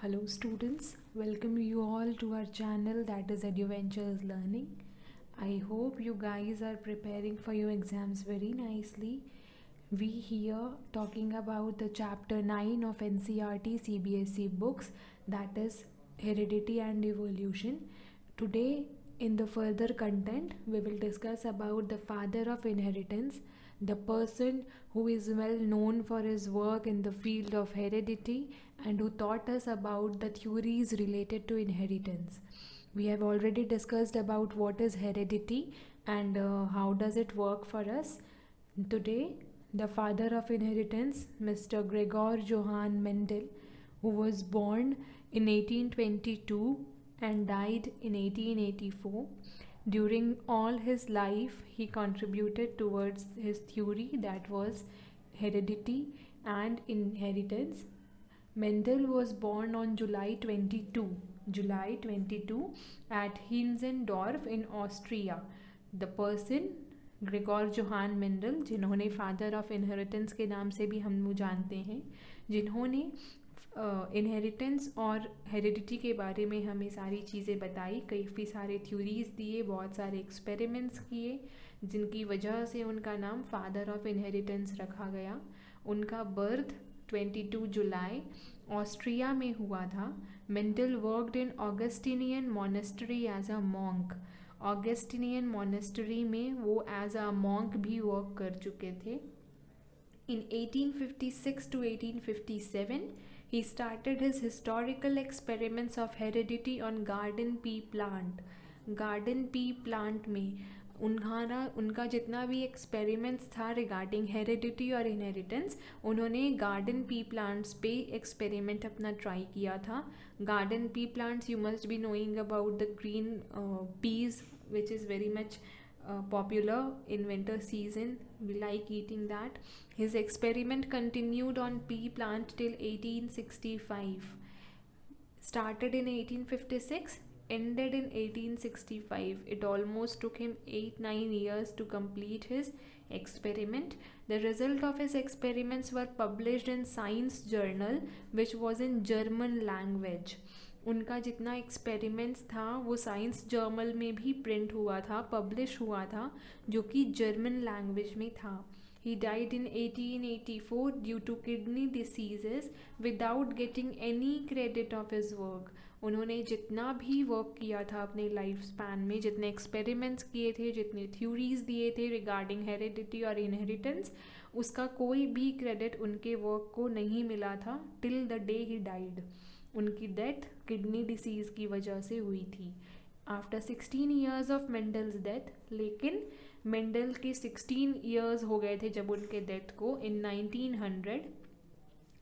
Hello students, welcome you all to our channel that is Adventures Learning. I hope you guys are preparing for your exams very nicely. We here talking about the chapter 9 of NCERT CBSE books, that is Heredity and Evolution. Today in the further content we will discuss about the father of inheritance, the person who is well known for his work in the field of heredity and who taught us about the theories related to inheritance. We have already discussed about what is heredity and how does it work for us. Today, the father of inheritance, Mr. Gregor Johann Mendel, who was born in 1822 and died in 1884. During all his life, he contributed towards his theory that was heredity and inheritance. Mendel was born on July 22 at Hinzendorf in Austria. The person Gregor Johann Mendel, जिन्होंने father of inheritance के नाम से भी हम लोग जानते हैं, जिन्होंने इनहेरिटेंस और हेरिडिटी के बारे में हमें सारी चीज़ें बताई, काफ़ी सारे थ्योरीज दिए, बहुत सारे एक्सपेरिमेंट्स किए, जिनकी वजह से उनका नाम फादर ऑफ इनहेरिटेंस रखा गया. उनका बर्थ 22 जुलाई ऑस्ट्रिया में हुआ था. Mendel worked in Augustinian monastery as a monk. Augustinian monastery में वो एज अ मॉन्क भी वर्क कर चुके थे. In 1856 to 1857, he started his historical experiments of heredity on garden pea plant. Garden pea plant में उनका जितना भी एक्सपेरिमेंट्स था रिगार्डिंग हेरिडिटी और इनहेरिटेंस, उन्होंने गार्डन पी प्लांट्स पे एक्सपेरिमेंट अपना ट्राई किया था. Garden pea plants, you must be knowing about the green peas which is very much popular in winter season. We like eating that. His experiment continued on pea plant till 1865. Started in 1856, ended in 1865. It almost took him 8-9 years to complete his experiment. The result of his experiments were published in Science Journal, which was in German language. उनका जितना experiments था वो science journal में भी print हुआ था, publish हुआ था, जो कि जर्मन लैंग्वेज में था. He died in 1884 due to kidney diseases without getting any credit of his work. उन्होंने जितना भी वर्क किया था अपने लाइफ स्पैन में, जितने एक्सपेरिमेंट्स किए थे, जितने थ्योरीज दिए थे रिगार्डिंग हेरिडिटी और इनहेरिटेंस, उसका कोई भी क्रेडिट उनके वर्क को नहीं मिला था till the day he died. उनकी डेथ किडनी डिसीज़ की वजह से हुई थी. After 16 years of Mendel's death, लेकिन मेंडल के 16 ईयर्स हो गए थे जब उनके डेथ को. इन 1900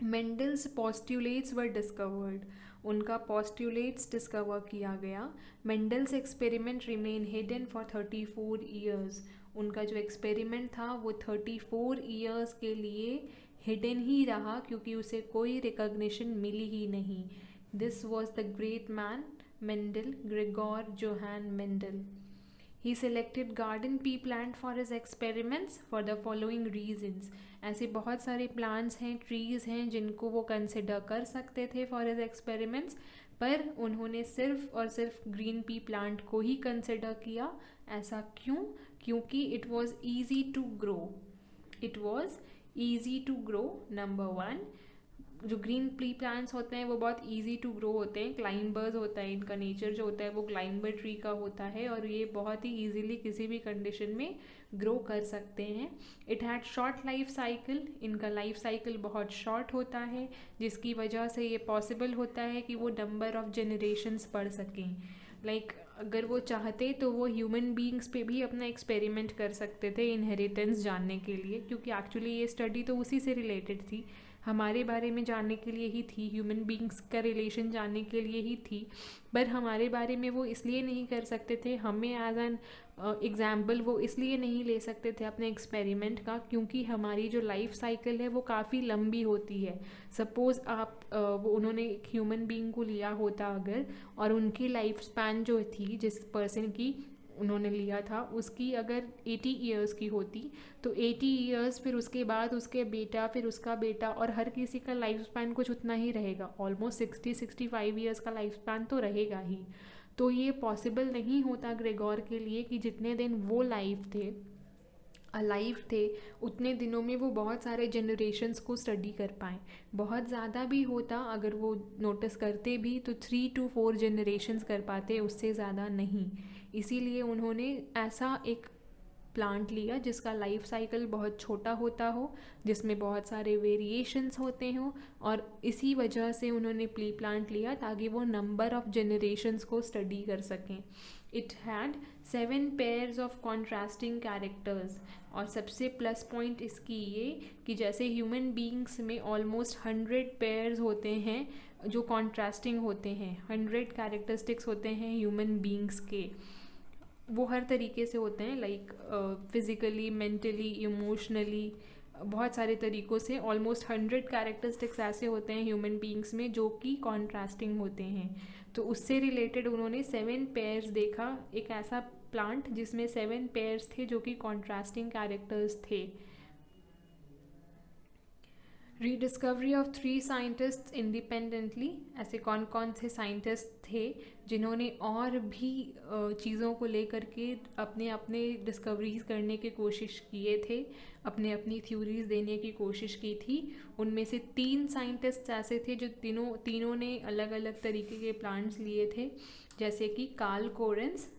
मेंडल्स पोस्ट्यूलेट्स वर डिस्कवर्ड. उनका पोस्ट्यूलेट्स डिस्कवर किया गया. Mendel's experiment remain hidden for 34 years. उनका जो एक्सपेरिमेंट था वो 34 ईयर्स के लिए हिडन ही रहा, क्योंकि उसे कोई रिकॉग्निशन मिली ही नहीं. This was the great man Mendel, Gregor Johann Mendel. He selected garden pea plant for his experiments for the following reasons. ऐसे बहुत सारे प्लांट्स हैं, ट्रीज़ हैं, जिनको वो कंसिडर कर सकते थे फॉर हिज एक्सपेरिमेंट्स, पर उन्होंने सिर्फ और सिर्फ ग्रीन पी प्लांट को ही कंसिडर किया. ऐसा क्यों? क्योंकि it was easy to grow. It was easy to grow. Number 1, जो ग्रीन पी प्लांट्स होते हैं वो बहुत ईजी टू ग्रो होते हैं, क्लाइंबर्स होता है, इनका नेचर जो होता है वो क्लाइंबर ट्री का होता है, और ये बहुत ही ईजीली किसी भी कंडीशन में ग्रो कर सकते हैं. It had short life cycle. इनका लाइफ साइकिल बहुत शॉर्ट होता है, जिसकी वजह से ये पॉसिबल होता है कि वो नंबर ऑफ जनरेशन्स पढ़ सकें. लाइक अगर वो चाहते तो वो ह्यूमन बीइंग्स पे भी अपना एक्सपेरिमेंट कर सकते थे इनहेरिटेंस जानने के लिए, क्योंकि एक्चुअली ये स्टडी तो उसी से रिलेटेड थी, हमारे बारे में जानने के लिए ही थी, ह्यूमन बीइंग्स का रिलेशन जानने के लिए ही थी. पर हमारे बारे में वो इसलिए नहीं कर सकते थे, हमें एज एन एग्जाम्पल वो इसलिए नहीं ले सकते थे अपने एक्सपेरिमेंट का, क्योंकि हमारी जो लाइफ साइकिल है वो काफ़ी लंबी होती है. सपोज़ आप वो उन्होंने एक ह्यूमन बीइंग को लिया होता अगर, और उनकी लाइफ स्पैन जो थी जिस पर्सन की, उन्होंने लिया था उसकी अगर 80 ईयर्स की होती तो 80 ईयर्स, फिर उसके बाद उसके बेटा, फिर उसका बेटा, और हर किसी का लाइफ स्पैन कुछ उतना ही रहेगा, ऑलमोस्ट 60-65 ईयर्स का लाइफ स्पैन तो रहेगा ही। तो ये पॉसिबल नहीं होता ग्रेगोर के लिए कि जितने दिन वो अलाइव थे उतने दिनों में वो बहुत सारे जनरेशन्स को स्टडी कर पाएँ। बहुत ज़्यादा भी होता अगर वो नोटिस करते भी तो 3 to 4 जनरेशन्स कर पाते, उससे ज़्यादा नहीं। इसीलिए उन्होंने ऐसा एक प्लांट लिया जिसका लाइफ साइकिल बहुत छोटा होता हो, जिसमें बहुत सारे वेरिएशंस होते हों, और इसी वजह से उन्होंने प्लांट लिया ताकि वो नंबर ऑफ जनरेशन्स को स्टडी कर सकें। It had 7 pairs of contrasting characters, और सबसे प्लस पॉइंट इसकी ये कि जैसे ह्यूमन बीइंग्स में ऑलमोस्ट 100 पेयर्स होते हैं जो कॉन्ट्रास्टिंग होते हैं, 100 कैरेक्टरिस्टिक्स होते हैं ह्यूमन बीइंग्स के, वो हर तरीके से होते हैं, लाइक फिज़िकली, मेंटली, इमोशनली, बहुत सारे तरीक़ों से। ऑलमोस्ट 100 कैरेक्टरिस्टिक्स ऐसे होते हैं ह्यूमन बीइंग्स में जो कि कॉन्ट्रास्टिंग होते हैं। तो उससे रिलेटेड उन्होंने 7 पेयर्स देखा, एक ऐसा प्लांट जिसमें 7 पेयर्स थे जो कि कॉन्ट्रास्टिंग कैरेक्टर्स थे। रीडिस्कवरी ऑफ 3 साइंटिस्ट्स इंडिपेंडेंटली, ऐसे कौन कौन से साइंटिस्ट थे जिन्होंने और भी चीज़ों को लेकर के अपने अपने डिस्कवरीज करने की कोशिश किए थे, अपने अपनी थ्योरीज देने की कोशिश की थी। उनमें से 3 साइंटिस्ट ऐसे थे जो तीनों ने अलग अलग तरीके के प्लांट्स लिए थे, जैसे कि Carl Correns,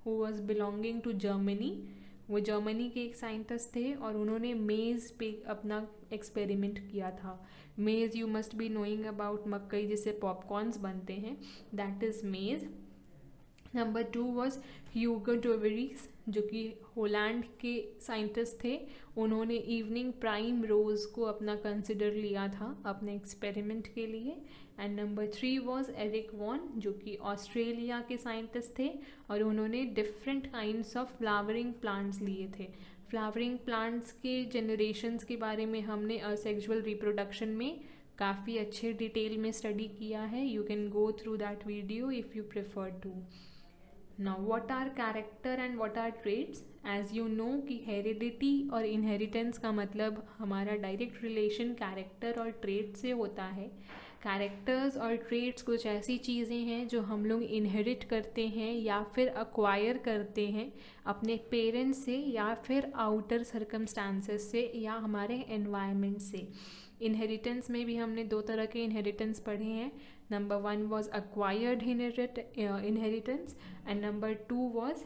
who was belonging to Germany, वो जर्मनी के एक साइंटिस्ट थे, और उन्होंने मेज़ पे अपना एक्सपेरिमेंट किया था। मेज़ you must be knowing about, मकई जिससे पॉपकॉर्न्स बनते हैं, दैट इज़ मेज़। नंबर 2 वॉज ह्यूगो डोवेरीज, जो कि होलैंड के साइंटिस्ट थे। उन्होंने इवनिंग प्राइम रोज़ को अपना कंसिडर लिया था अपने एक्सपेरिमेंट के लिए। And number 3 was Erich von, जो कि ऑस्ट्रेलिया के साइंटिस्ट थे, और उन्होंने different kinds of flowering plants लिए थे। फ्लावरिंग प्लांट्स के जनरेशन्स के बारे में हमने असेक्सुअल रिप्रोडक्शन में काफ़ी अच्छे डिटेल में स्टडी किया है। You can go through that video if you prefer to. Now what are character and what are traits? As you know कि हेरिडिटी और इनहेरिटेंस का मतलब हमारा डायरेक्ट रिलेशन कैरेक्टर और ट्रेट से होता है। कैरेक्टर्स और ट्रेट्स कुछ ऐसी चीज़ें हैं जो हम लोग इनहेरिट करते हैं या फिर अक्वायर करते हैं अपने पेरेंट्स से, या फिर आउटर सर्कमस्टांसेस से, या हमारे एनवायरनमेंट से। इनहेरिटेंस में भी हमने 2 तरह के इनहेरिटेंस पढ़े हैं। Number 1 was acquired inheritance, and number 2 was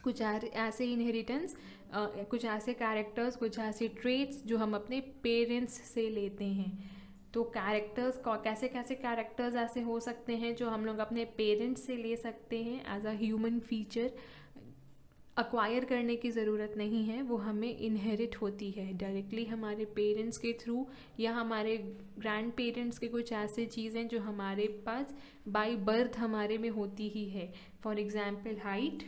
कुछ ऐसे इनहेरिटेंस, कुछ ऐसे कैरेक्टर्स, कुछ ऐसे ट्रेट्स जो हम अपने पेरेंट्स से लेते हैं। तो कैरेक्टर्स कैसे कैसे कैरेक्टर्स ऐसे हो सकते हैं जो हम लोग अपने पेरेंट्स से ले सकते हैं as a human feature. Acquire करने की ज़रूरत नहीं है, वो हमें इनहेरिट होती है डायरेक्टली हमारे पेरेंट्स के थ्रू, या हमारे ग्रैंड पेरेंट्स के कुछ ऐसे चीज़ें जो हमारे पास बाय बर्थ हमारे में होती ही है। फॉर एग्जांपल हाइट,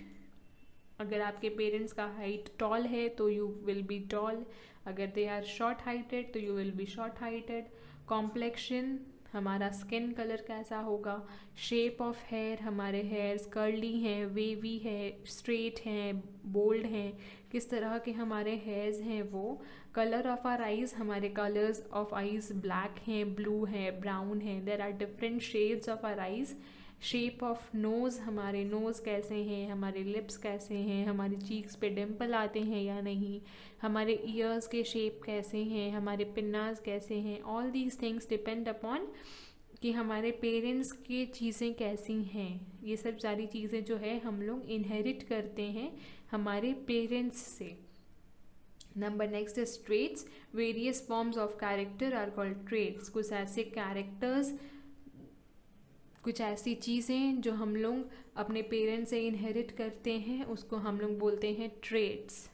अगर आपके पेरेंट्स का हाइट टॉल है तो यू विल बी टॉल, अगर दे आर शॉर्ट हाइटेड तो you will be short heighted. Complexion, हमारा स्किन कलर कैसा होगा। शेप ऑफ हेयर, हमारे हेयर्स कर्ली हैं, वेवी है, स्ट्रेट हैं, बोल्ड हैं, किस तरह के हमारे हेयर्स हैं वो। कलर ऑफ आर आइज़, हमारे कलर्स ऑफ आइज़ ब्लैक हैं, ब्लू हैं, ब्राउन हैं, there are different shades of our eyes. Shape of nose, हमारे नोज़ कैसे हैं, हमारे लिप्स कैसे हैं, हमारी चीक्स पे डिम्पल आते हैं या नहीं, हमारे ईयर्स के शेप कैसे हैं, हमारे पिन्नास कैसे हैं। All these things depend upon कि हमारे पेरेंट्स की चीज़ें कैसी हैं। ये सब सारी चीज़ें जो है हम लोग इनहेरिट करते हैं हमारे पेरेंट्स से। Number next is traits. Various forms of character are called traits. कुछ ऐसे कैरेक्टर्स, कुछ ऐसी चीज़ें जो हम लोग अपने पेरेंट्स से इनहेरिट करते हैं उसको हम लोग बोलते हैं traits.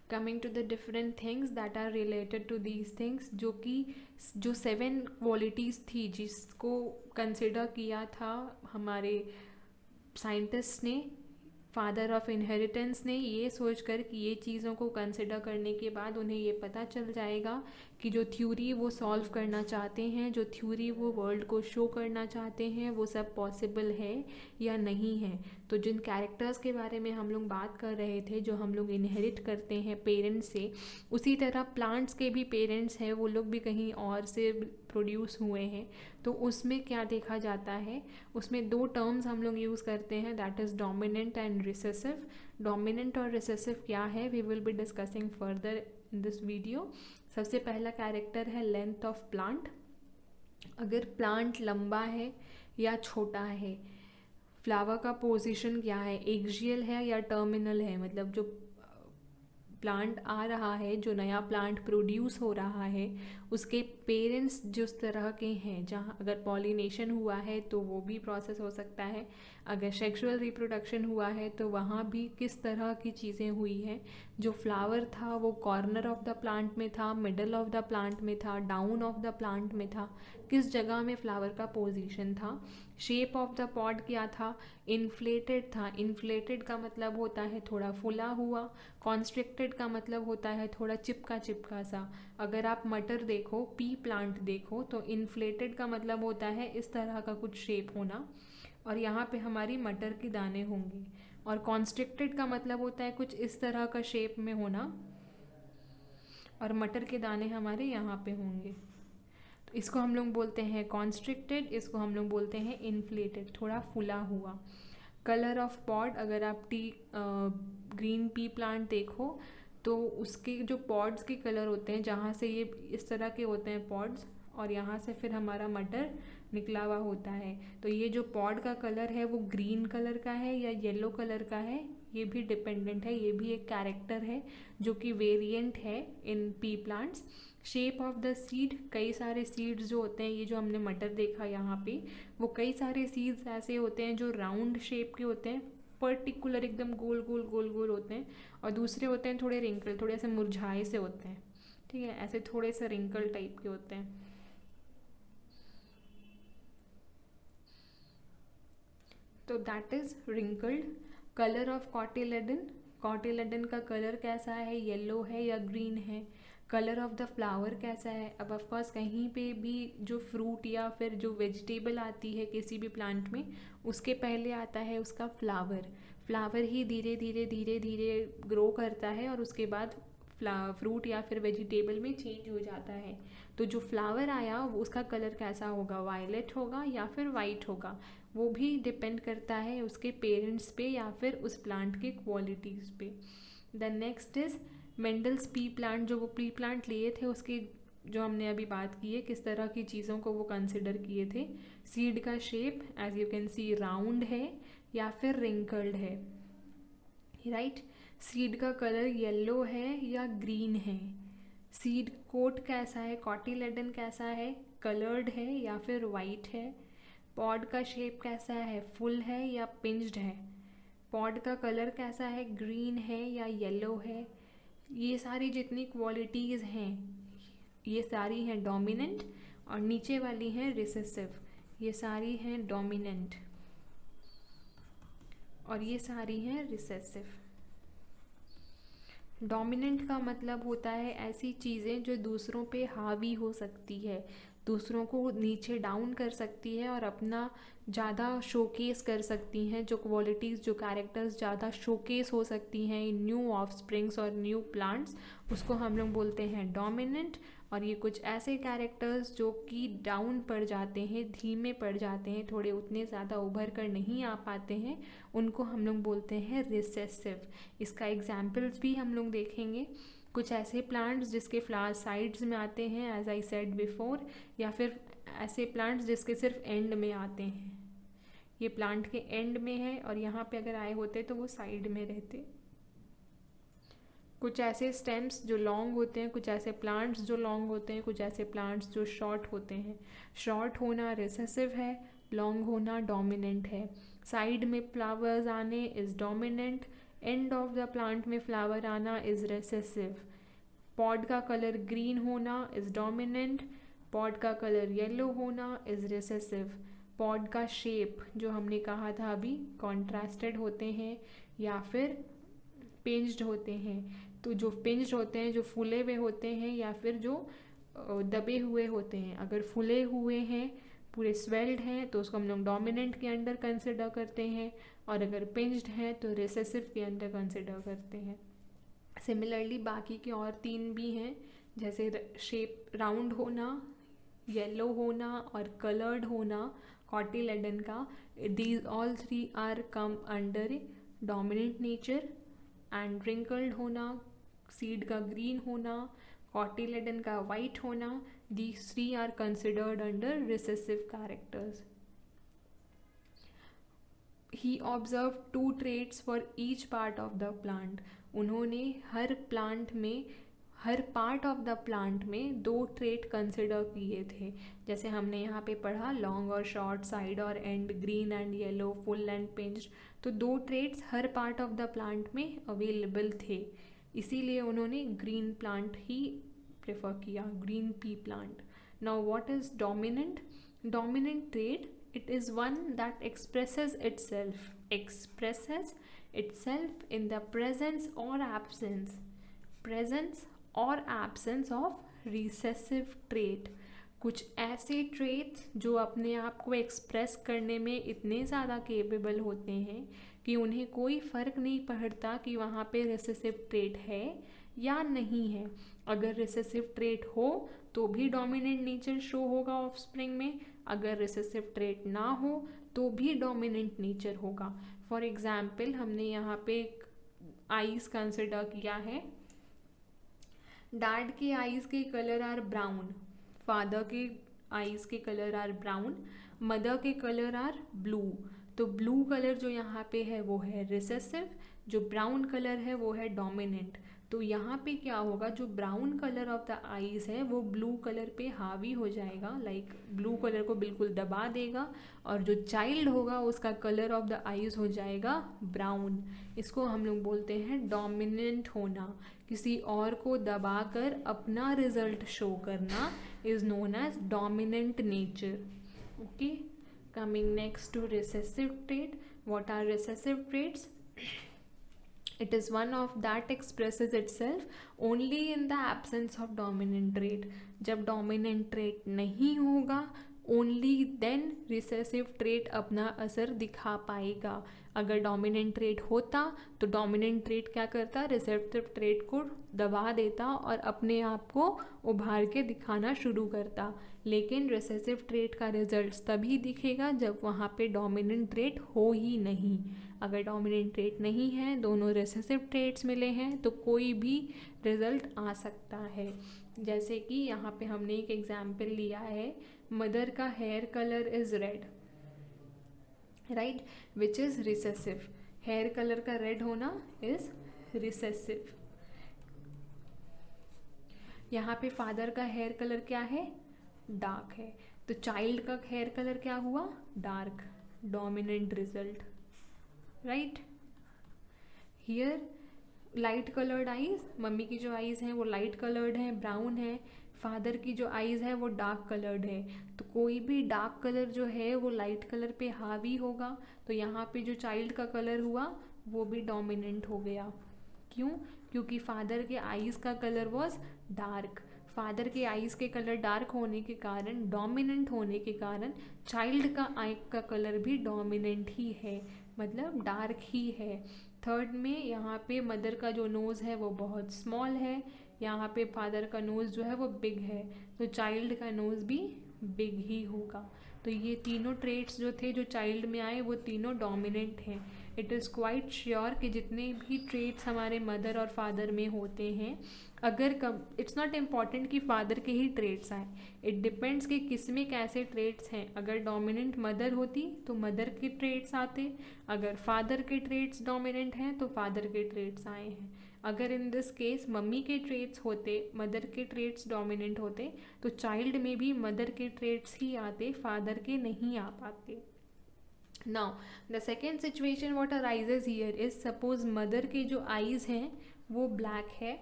Coming to the different things that are related to these things, जो 7 क्वालिटीज़ थी जिसको कंसिडर किया था हमारे साइंटिस्ट ने, फादर ऑफ इनहेरिटेंस ने, ये सोचकर कि ये चीज़ों को कंसिडर करने के बाद उन्हें ये पता चल जाएगा कि जो थ्योरी वो सॉल्व करना चाहते हैं, जो थ्योरी वो वर्ल्ड को शो करना चाहते हैं, वो सब पॉसिबल है या नहीं है। तो जिन कैरेक्टर्स के बारे में हम लोग बात कर रहे थे, जो हम लोग इनहेरिट करते हैं पेरेंट्स से, उसी तरह प्लांट्स के भी पेरेंट्स हैं, वो लोग भी कहीं और से प्रोड्यूस हुए हैं। तो उसमें क्या देखा जाता है, उसमें दो टर्म्स हम लोग यूज़ करते हैं, that is dominant and recessive. Dominant और रिसेसिव क्या है, we will be discussing further in this video. सबसे पहला कैरेक्टर है लेंथ ऑफ प्लांट। अगर प्लांट लंबा है या छोटा है, फ्लावर का पोजीशन क्या है, एक्सियल है या टर्मिनल है, मतलब जो प्लांट आ रहा है, जो नया प्लांट प्रोड्यूस हो रहा है, उसके पेरेंट्स जिस तरह के हैं, जहाँ अगर पॉलिनेशन हुआ है तो वो भी प्रोसेस हो सकता है, अगर सेक्सुअल रिप्रोडक्शन हुआ है तो वहाँ भी किस तरह की चीज़ें हुई हैं, जो फ्लावर था वो कॉर्नर ऑफ द प्लांट में था, मिडल ऑफ द प्लांट में था, डाउन ऑफ द प्लांट में था, किस जगह में फ्लावर का पोजीशन था, शेप ऑफ द पॉड क्या था, इन्फ्लेटेड था, इन्फ्लेटेड का मतलब होता है थोड़ा फुला हुआ, कॉन्स्ट्रिक्टेड का मतलब होता है थोड़ा चिपका चिपका सा। अगर आप मटर देखो, पी प्लांट देखो, तो इन्फ्लेटेड का मतलब होता है इस तरह का कुछ शेप होना, और यहाँ पे हमारी मटर के दाने होंगे। और कॉन्स्ट्रिक्टेड का मतलब होता है कुछ इस तरह का शेप में होना, और मटर के दाने हमारे यहाँ पे होंगे। तो इसको हम लोग बोलते हैं कॉन्स्ट्रिक्टेड, इसको हम लोग बोलते हैं इन्फ्लेटेड, थोड़ा फुला हुआ। कलर ऑफ पॉड, अगर आप ग्रीन पी प्लांट देखो तो उसके जो पॉड्स के कलर होते हैं, जहाँ से ये इस तरह के होते हैं पॉड्स, और यहाँ से फिर हमारा मटर निकला हुआ होता है, तो ये जो पॉड का कलर है वो ग्रीन कलर का है या येलो कलर का है, ये भी डिपेंडेंट है, ये भी एक कैरेक्टर है जो कि वेरिएंट है in pea plants. Shape of the seed, कई सारे सीड्स जो होते हैं, ये जो हमने मटर देखा यहाँ पे, वो कई सारे सीड्स ऐसे होते हैं जो राउंड शेप के होते हैं, पर्टिकुलर एकदम गोल गोल गोल गोल होते हैं, और दूसरे होते हैं थोड़े रिंकल, थोड़े ऐसे मुरझाए से होते हैं, ठीक है, ऐसे थोड़े से रिंकल टाइप के होते हैं। तो that is wrinkled. Colour of cotyledon, cotyledon का कलर कैसा है, येलो है या ग्रीन है। कलर ऑफ द फ्लावर कैसा है, अब ऑफकोर्स कहीं पे भी जो फ्रूट या फिर जो वेजिटेबल आती है किसी भी प्लांट में, उसके पहले आता है उसका फ्लावर। फ्लावर ही धीरे धीरे धीरे धीरे ग्रो करता है और उसके बाद फ्रूट या फिर वेजिटेबल में चेंज हो जाता है। तो जो फ्लावर आया उसका कलर कैसा होगा, वायलेट होगा या फिर वाइट होगा, वो भी डिपेंड करता है उसके पेरेंट्स पे या फिर उस प्लांट के क्वालिटीज़ पे। The next is Mendel's P plant, जो वो पी प्लांट लिए थे उसके जो हमने अभी बात की है, किस तरह की चीज़ों को वो कंसिडर किए थे। सीड का shape as you can see round है या फिर रिंकल्ड है, राइट। सीड का कलर येलो है या ग्रीन है। सीड कोट कैसा है, कॉटिलेडन कैसा है, कलर्ड है या फिर वाइट है। पॉड का शेप कैसा है, फुल है या पिंच्ड है। पॉड का कलर कैसा है, ग्रीन है या येलो है। ये सारी जितनी क्वालिटीज़ हैं, ये सारी हैं डोमिनेंट, और नीचे वाली हैं रिसेसिव, ये सारी हैं डोमिनेंट और ये सारी हैं रिसेसिव। डोमिनेंट का मतलब होता है ऐसी चीज़ें जो दूसरों पे हावी हो सकती है, दूसरों को नीचे डाउन कर सकती है और अपना ज़्यादा शोकेस कर सकती हैं, जो क्वालिटीज़ जो कैरेक्टर्स ज़्यादा शोकेस हो सकती हैं इन न्यू ऑफस्प्रिंग्स और न्यू प्लांट्स, उसको हम लोग बोलते हैं डोमिनेंट। और ये कुछ ऐसे कैरेक्टर्स जो कि डाउन पड़ जाते हैं, धीमे पड़ जाते हैं, थोड़े उतने ज़्यादा उभर कर नहीं आ पाते हैं, उनको हम लोग बोलते हैं रिसेसिव। इसका एग्जाम्पल्स भी हम लोग देखेंगे। कुछ ऐसे प्लांट्स जिसके फ्लावर साइड्स में आते हैं एज आई सेड बिफोर, या फिर ऐसे प्लांट्स जिसके सिर्फ एंड में आते हैं। ये प्लांट के एंड में है और यहाँ पे अगर आए होते तो वो साइड में रहते। कुछ ऐसे स्टेम्स जो लॉन्ग होते हैं, कुछ ऐसे प्लांट्स जो लॉन्ग होते हैं, कुछ ऐसे प्लांट्स जो शॉर्ट होते हैं। शॉर्ट होना रिसेसिव है, लॉन्ग होना डोमिनेंट है। साइड में फ्लावर्स आने is dominant, end of the plant में फ्लावर आना इज रिसेसिव। पॉड का कलर ग्रीन होना इज डोमिनेंट, पॉड का कलर येलो होना इज रिसेसिव। पॉड का शेप जो हमने कहा था अभी, कॉन्ट्रास्टेड होते हैं या फिर पिंच्ड होते हैं। तो जो पिंच्ड होते हैं, जो फूले हुए होते हैं, या फिर जो दबे हुए होते हैं, अगर फूले हुए हैं, पूरे स्वेल्ड हैं, तो उसको हम लोग डोमिनेंट के अंडर कंसिडर करते हैं, और अगर पिंच्ड हैं तो रिसेसिव के अंडर कंसिडर करते हैं। सिमिलरली बाकी के और 3 भी हैं, जैसे शेप राउंड होना, येलो होना और कलर्ड होना कॉटिलेडन का, these all 3 are come under dominant nature. And wrinkled होना, सीड का ग्रीन होना, कॉटिलेडन का वाइट होना, these 3 are considered under recessive characters. He observed 2 traits for each part of the plant. उन्होंने हर पार्ट ऑफ द प्लांट में 2 trait consider किए थे। जैसे हमने यहाँ पे पढ़ा लॉन्ग और शॉर्ट, साइड और and, green and yellow, full and pinched, तो 2 traits her part of the plant में अवेलेबल थे, इसीलिए उन्होंने ग्रीन प्लांट ही प्रेफर किया, green pea plant. Now what is dominant? Dominant trait, it is one that expresses itself in the presence or absence of recessive trait. कुछ ऐसे traits जो अपने आप को एक्सप्रेस करने में इतने ज़्यादा केपेबल होते हैं कि उन्हें कोई फ़र्क नहीं पड़ता कि वहाँ पे रिसेसिव ट्रेट है या नहीं है। अगर रिसेसिव ट्रेट हो तो भी डोमिनेंट नेचर शो होगा ऑफस्प्रिंग में, अगर रिसेसिव ट्रेट ना हो तो भी डोमिनेंट नेचर होगा। फॉर एग्जाम्पल हमने यहाँ पे आईज कंसिडर किया है। डैड के आईज के कलर आर ब्राउन, फादर के आईज के कलर आर ब्राउन, मदर के कलर आर ब्लू। तो ब्लू कलर जो यहाँ पे है वो है रिसेसिव, जो ब्राउन कलर है वो है डोमिनेंट। तो यहाँ पे क्या होगा, जो brown colour of the eyes है वो ब्लू कलर पे हावी हो जाएगा, लाइक ब्लू कलर को बिल्कुल दबा देगा, और जो चाइल्ड होगा उसका कलर ऑफ द आईज हो जाएगा ब्राउन। इसको हम लोग बोलते हैं डोमिनेंट होना। किसी और को दबाकर अपना रिजल्ट शो करना is known as dominant nature. Okay, coming next to recessive trait. What are recessive traits? It is one of that expresses itself only in the absence of dominant trait. जब dominant trait नहीं होगा only then recessive trait अपना असर दिखा पाएगा। अगर dominant trait होता तो dominant trait क्या करता, recessive trait को दबा देता और अपने आप को उभार के दिखाना शुरू करता। लेकिन recessive trait का रिजल्ट तभी दिखेगा जब वहाँ पे dominant trait हो ही नहीं। अगर डोमिनेंट ट्रेट नहीं है, दोनों रिसेसिव ट्रेट्स मिले हैं, तो कोई भी रिजल्ट आ सकता है। जैसे कि यहाँ पे हमने एक एग्जाम्पल लिया है, मदर का hair colour is red, right, which is recessive. Hair colour का रेड होना इज रिसेसिव। यहाँ पे फादर का हेयर कलर क्या है, डार्क है, तो चाइल्ड का हेयर कलर क्या हुआ, dark, dominant result, right. Here light coloured eyes, mummy की जो आईज हैं वो लाइट कलर्ड हैं, ब्राउन है, फादर की जो आईज है वो डार्क कलर्ड है, तो कोई भी डार्क कलर जो है वो लाइट कलर पे हावी होगा, तो यहाँ पे जो चाइल्ड का कलर हुआ वो भी डोमिनेंट हो गया। क्यों? क्योंकि फादर के आईज का कलर वॉज डार्क। फादर के आईज के कलर डार्क होने के कारण, डोमिनेंट होने के कारण, चाइल्ड का आई का कलर भी डोमिनेंट ही है, मतलब डार्क ही है। थर्ड में यहाँ पे मदर का जो नोज़ है वो बहुत स्मॉल है, यहाँ पे फादर का नोज़ जो है वो बिग है, तो चाइल्ड का नोज़ भी बिग ही होगा। तो ये तीनों ट्रेट्स जो थे जो चाइल्ड में आए वो तीनों डोमिनेंट हैं। इट इज़ क्वाइट श्योर कि जितने भी ट्रेट्स हमारे मदर और फादर में होते हैं, अगर इट्स नॉट इम्पॉर्टेंट कि फादर के ही ट्रेट्स आए, इट डिपेंड्स कि किस में कैसे ट्रेट्स हैं। अगर डोमिनेंट मदर होती तो मदर के ट्रेट्स आते, अगर फादर के ट्रेट्स डोमिनेंट हैं तो फादर के ट्रेट्स आए हैं। अगर इन दिस केस मम्मी के ट्रेट्स होते, मदर के ट्रेट्स डोमिनेंट होते, तो चाइल्ड में भी मदर के ट्रेट्स ही आते, फादर के नहीं आ पाते। Now the second situation what arises here is, suppose mother के जो आईज हैं वो ब्लैक है,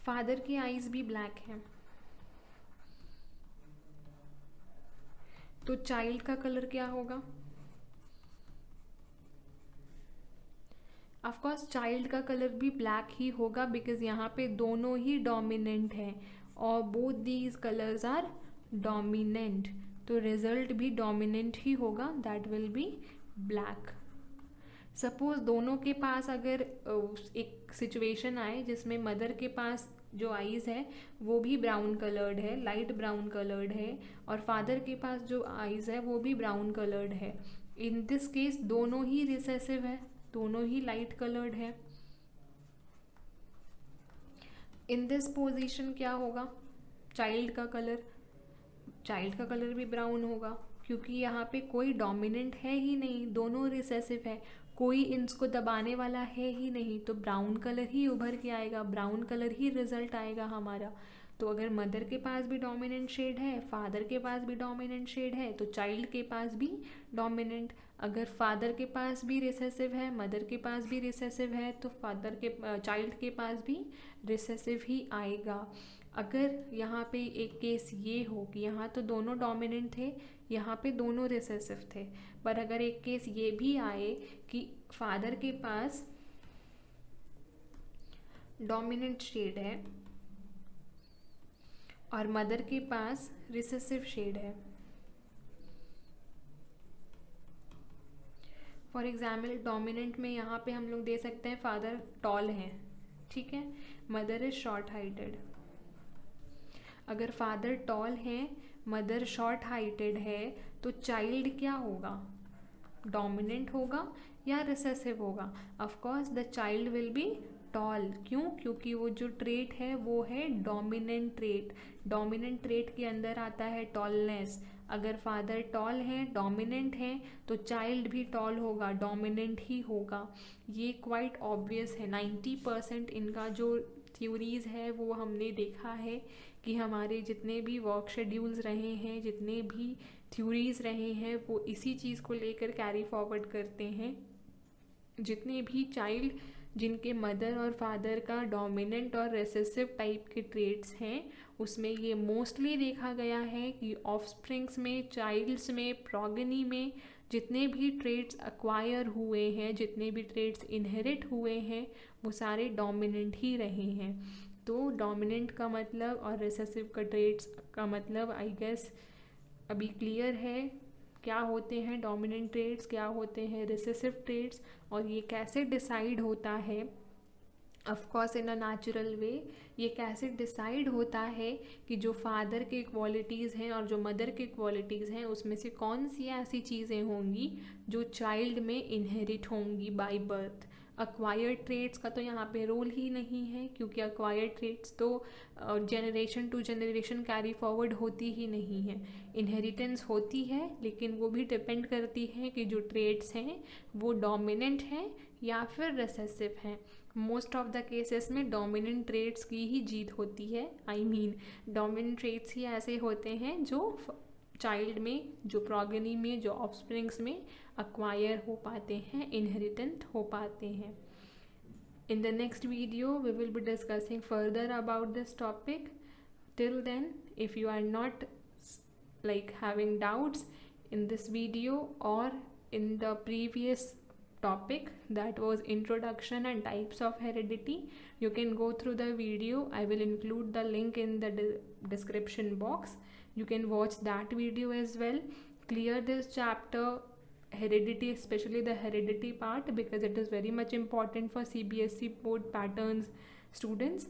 फादर की आईज भी ब्लैक है, तो चाइल्ड का कलर क्या होगा? ऑफ कोर्स चाइल्ड का कलर भी ब्लैक ही होगा बिकॉज यहाँ पे दोनों ही डोमिनेंट हैं और both these colours are dominant, तो रिजल्ट भी डोमिनेंट ही होगा, that will be black. Suppose दोनों के पास अगर एक सिचुएशन आए जिसमें मदर के पास जो आईज है वो भी ब्राउन कलर्ड है, लाइट ब्राउन कलर्ड है, और फादर के पास जो आईज है वो भी ब्राउन कलर्ड है, इन दिस केस दोनों ही रिसेसिव है, दोनों ही लाइट कलर्ड है। इन दिस पोजीशन क्या होगा, चाइल्ड का कलर भी ब्राउन होगा क्योंकि यहाँ पे कोई डोमिनेंट है ही नहीं, दोनों रिसेसिव है, कोई इनको दबाने वाला है ही नहीं, तो ब्राउन कलर ही उभर के आएगा, ब्राउन कलर ही रिजल्ट आएगा हमारा। तो अगर मदर के पास भी डोमिनेंट शेड है, फादर के पास भी डोमिनेंट शेड है, तो चाइल्ड के पास भी डोमिनेंट, अगर फादर के पास भी रिसेसिव है, मदर के पास भी रिसेसिव है, तो फादर के चाइल्ड के पास भी रिसेसिव ही आएगा। अगर यहाँ पे एक केस ये हो कि यहाँ तो दोनों डोमिनेंट थे, यहाँ पे दोनों रिसेसिव थे, पर अगर एक केस ये भी आए कि फादर के पास डोमिनेंट शेड है और मदर के पास रिसेसिव शेड है, फॉर एग्जाम्पल डोमिनेंट में यहाँ पे हम लोग दे सकते हैं फादर टॉल हैं, ठीक है, मदर इज शॉर्ट हाइटेड। अगर फादर टॉल है, मदर शॉर्ट हाइटेड है, तो चाइल्ड क्या होगा, डोमिनेंट होगा या रिसेसिव होगा? Of course the child will be toll. क्यों? क्योंकि वो जो ट्रेट है वो है डोमिनेंट ट्रेट, डोमिनेंट ट्रेट के अंदर आता है टॉलनेस। अगर फादर टॉल है, डोमिनेंट है, तो चाइल्ड भी टॉल होगा, डोमिनेंट ही होगा। ये क्वाइट ऑब्वियस है। 90% इनका जो थ्योरीज है वो हमने देखा है कि हमारे जितने भी वर्क शेड्यूल्स रहे हैं, जितने भी थ्योरीज रहे हैं, वो इसी चीज़ को लेकर कैरी फॉरवर्ड करते हैं। जितने भी चाइल्ड जिनके मदर और फादर का डोमिनेंट और रेसेसिव टाइप के ट्रेट्स हैं, उसमें ये मोस्टली देखा गया है कि ऑफस्प्रिंग्स में, चाइल्ड्स में, प्रोगनी में जितने भी ट्रेट्स अक्वायर हुए हैं, जितने भी ट्रेट्स इनहेरिट हुए हैं, वो सारे डोमिनेंट ही रहे हैं। तो डोमिनेंट का मतलब और रिसेसिव का ट्रेट्स का मतलब आई गेस अभी क्लियर है। क्या होते हैं डोमिनेंट ट्रेट्स, क्या होते हैं रिसेसिव ट्रेट्स, और ये कैसे डिसाइड होता है, of course in a natural way. ये कैसे डिसाइड होता है कि जो फादर के क्वालिटीज़ हैं और जो मदर के क्वालिटीज़ हैं उसमें से कौन सी ऐसी चीज़ें होंगी जो चाइल्ड में इनहेरिट होंगी बाय बर्थ। अक्वायर्ड ट्रेट्स का तो यहाँ पे रोल ही नहीं है, क्योंकि अक्वायर्ड ट्रेट्स तो generation to generation carry forward होती ही नहीं है। इनहेरिटेंस होती है, लेकिन वो भी डिपेंड करती है कि जो ट्रेट्स हैं वो डोमिनेंट हैं या फिर रिसेसिव हैं। मोस्ट ऑफ द केसेस में डोमिनेंट ट्रेट्स की ही जीत होती है। आई मीन डोमिनेंट ट्रेट्स ही ऐसे होते हैं जो चाइल्ड में, जो प्रोगनी में, जो ऑफस्प्रिंग्स में अक्वायर हो पाते हैं, इनहेरिटेंट हो पाते हैं। In the next video, we will be discussing further about this topic. Till then, if you are not like having doubts in this video or in the previous topic, that was introduction and types of heredity, you can go through the video. I will include the link in the description box. You can watch that video as well. Clear this chapter heredity, especially the heredity part, because it is very much important for CBSE board patterns students.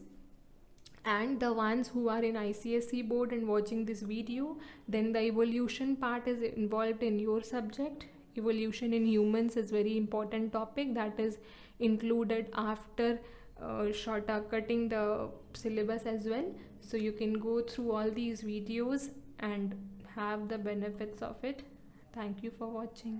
And the ones who are in ICSE board and watching this video, then the evolution part is involved in your subject. Evolution in humans is very important topic that is included after cutting the syllabus as well. So you can go through all these videos and have the benefits of it. Thank you for watching.